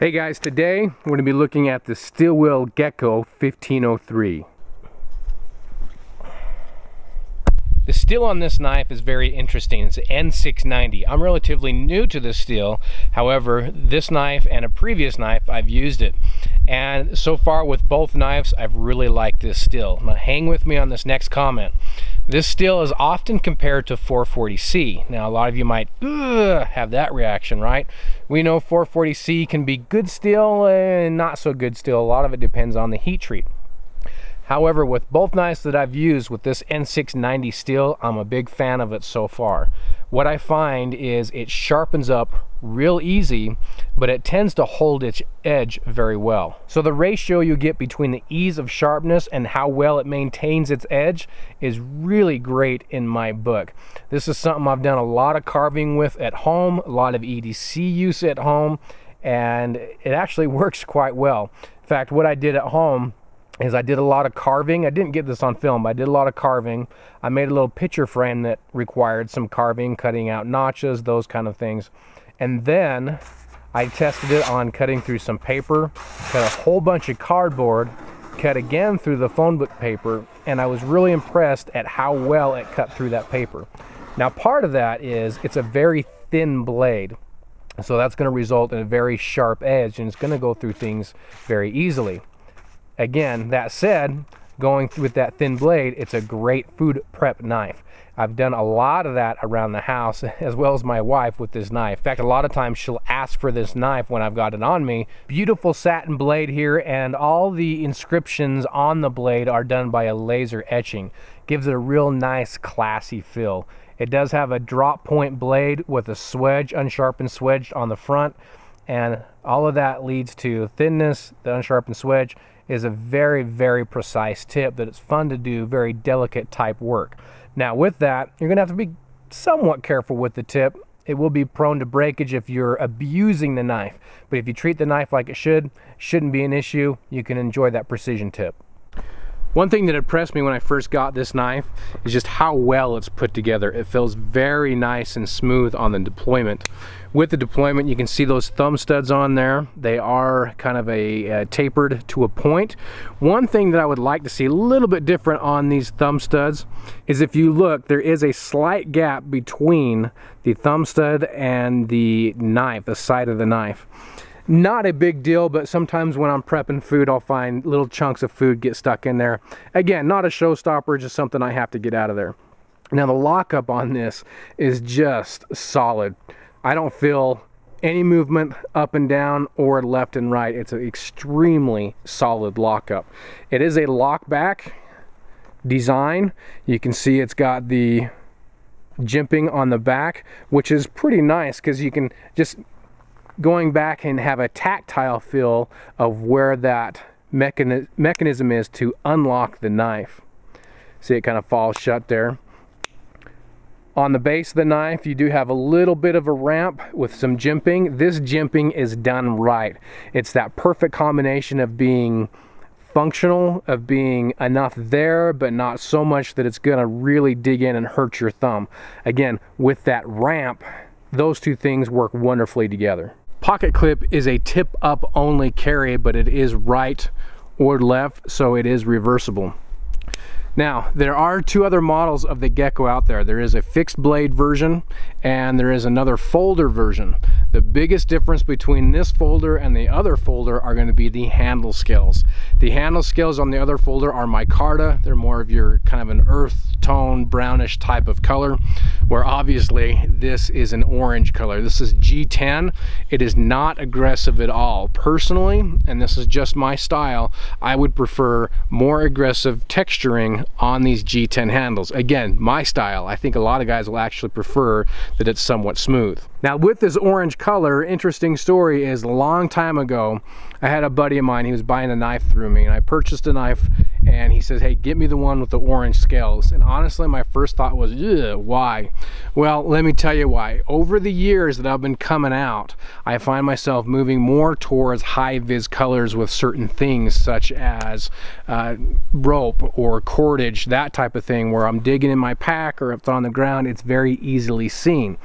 Hey guys, today we're going to be looking at the steel wheel Gekko 1503. The steel on this knife is very interesting. It's an N690. I'm relatively new to this steel. However, this knife and a previous knife, I've used it. And so far with both knives, I've really liked this steel. Now hang with me on this next comment. This steel is often compared to 440C. Now a lot of you might have that reaction, right? We know 440C can be good steel and not so good steel. A lot of it depends on the heat treat. However, with both knives that I've used with this N690 steel, I'm a big fan of it so far. What I find is it sharpens up real easy, but it tends to hold its edge very well. So the ratio you get between the ease of sharpness and how well it maintains its edge is really great in my book. This is something I've done a lot of carving with at home, a lot of EDC use at home, and it actually works quite well. In fact, what I did at home is I did a lot of carving. I didn't get this on film, but I did a lot of carving. I made a little picture frame that required some carving, cutting out notches, those kind of things. And then I tested it on cutting through some paper, cut a whole bunch of cardboard, cut again through the phone book paper, and I was really impressed at how well it cut through that paper. Now part of that is it's a very thin blade. So that's gonna result in a very sharp edge, and it's gonna go through things very easily. Again, that said, going with that thin blade, it's a great food prep knife. I've done a lot of that around the house, as well as my wife with this knife. In fact, a lot of times she'll ask for this knife when I've got it on me. Beautiful satin blade here, and all the inscriptions on the blade are done by a laser etching. Gives it a real nice, classy feel. It does have a drop point blade with a swedge, unsharpened swedge on the front, and all of that leads to thinness. The unsharpened swedge is a very, very precise tip that it's fun to do very delicate type work. Now with that, you're gonna have to be somewhat careful with the tip. It will be prone to breakage if you're abusing the knife, but if you treat the knife like it shouldn't be an issue. You can enjoy that precision tip. One thing that impressed me when I first got this knife is just how well it's put together. It feels very nice and smooth on the deployment. With the deployment, you can see those thumb studs on there. They are kind of tapered to a point. One thing that I would like to see a little bit different on these thumb studs is if you look, there is a slight gap between the thumb stud and the knife, the side of the knife. Not a big deal, but sometimes when I'm prepping food, I'll find little chunks of food get stuck in there. Again, not a showstopper, just something I have to get out of there. Now the lockup on this is just solid. I don't feel any movement up and down or left and right. It's an extremely solid lockup. It is a lockback design. You can see it's got the jimping on the back, which is pretty nice because you can just going back and have a tactile feel of where that mechanism is to unlock the knife. See, it kind of falls shut there. On the base of the knife, you do have a little bit of a ramp with some jimping. This jimping is done right. It's that perfect combination of being functional, of being enough there, but not so much that it's gonna really dig in and hurt your thumb. Again, with that ramp, those two things work wonderfully together. Pocket clip is a tip up only carry, but it is right or left, so it is reversible. Now, there are two other models of the Gekko out there. There is a fixed blade version and there is another folder version. The biggest difference between this folder and the other folder are going to be the handle scales. The handle scales on the other folder are micarta. They're more of your kind of an earth tone, brownish type of color, where obviously this is an orange color. This is G10. It is not aggressive at all. Personally, and this is just my style, I would prefer more aggressive texturing on these G10 handles. Again, my style. I think a lot of guys will actually prefer that it's somewhat smooth. Now with this orange color, interesting story is a long time ago, I had a buddy of mine, he was buying a knife through me, and I purchased a knife and he says, hey, get me the one with the orange scales. And honestly, my first thought was, why? Well, let me tell you why. Over the years that I've been coming out, I find myself moving more towards high vis colors with certain things, such as rope or cordage, that type of thing, where I'm digging in my pack or if it's on the ground, it's very easily seen.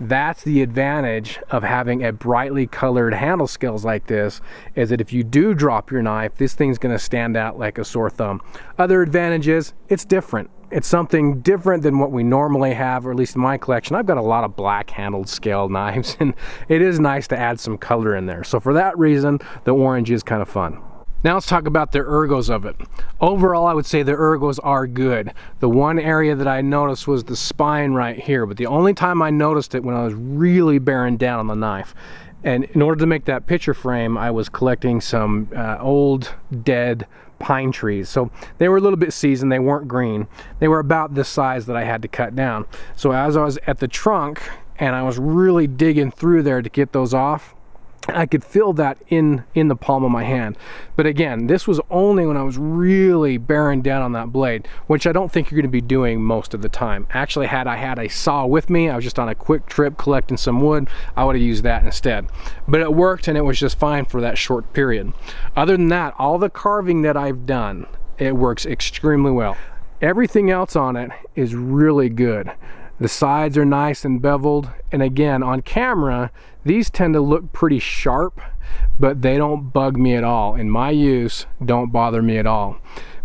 That's the advantage of having a brightly colored handle scales like this, is that if you do drop your knife, this thing's going to stand out like a sore thumb. Other advantages, it's different. It's something different than what we normally have, or at least in my collection. I've got a lot of black handled scale knives, and it is nice to add some color in there. So for that reason, the orange is kind of fun. Now let's talk about the ergos of it. Overall, I would say the ergos are good. The one area that I noticed was the spine right here, but the only time I noticed it when I was really bearing down on the knife. And in order to make that picture frame, I was collecting some old, dead pine trees. So they were a little bit seasoned, they weren't green. They were about this size that I had to cut down. So as I was at the trunk and I was really digging through there to get those off, I could feel that in the palm of my hand. But again, this was only when I was really bearing down on that blade, which I don't think you're going to be doing most of the time. Actually, had I had a saw with me, I was just on a quick trip collecting some wood, I would have used that instead. But it worked, and it was just fine for that short period. Other than that, all the carving that I've done, it works extremely well. Everything else on it is really good. The sides are nice and beveled, and again, on camera, these tend to look pretty sharp, but they don't bug me at all. In my use, don't bother me at all.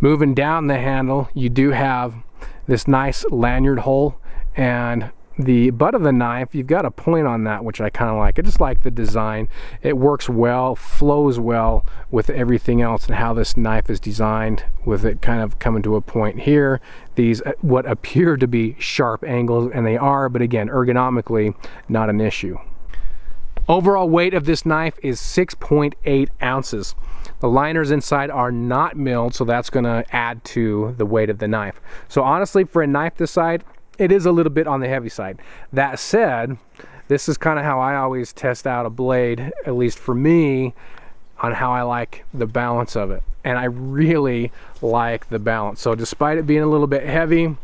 Moving down the handle, you do have this nice lanyard hole, and the butt of the knife, you've got a point on that, which I kind of like. I just like the design. It works well, flows well with everything else and how this knife is designed, with it kind of coming to a point here. These what appear to be sharp angles, and they are, but again, ergonomically, not an issue. Overall weight of this knife is 6.8 ounces. The liners inside are not milled, so that's going to add to the weight of the knife. So honestly, for a knife this size, it is a little bit on the heavy side. That said, this is kind of how I always test out a blade, at least for me, on how I like the balance of it. And I really like the balance. So despite it being a little bit heavy,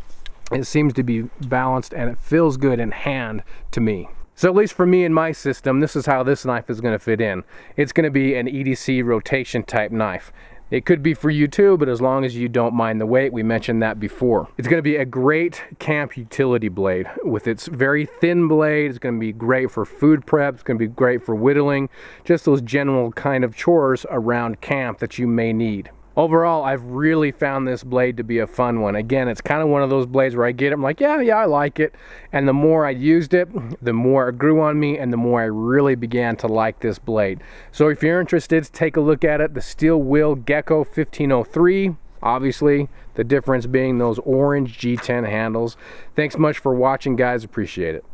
it seems to be balanced, and it feels good in hand to me. So at least for me in my system, this is how this knife is going to fit in. It's going to be an EDC rotation type knife. It could be for you too, but as long as you don't mind the weight, we mentioned that before. It's going to be a great camp utility blade. With its very thin blade, it's going to be great for food prep, it's going to be great for whittling, just those general kind of chores around camp that you may need. Overall, I've really found this blade to be a fun one. Again, it's kind of one of those blades where I get it, I'm like, yeah, I like it. And the more I used it, the more it grew on me, and the more I really began to like this blade. So if you're interested, take a look at it. The steel wheel Gekko 1503. Obviously, the difference being those orange G10 handles. Thanks much for watching, guys. Appreciate it.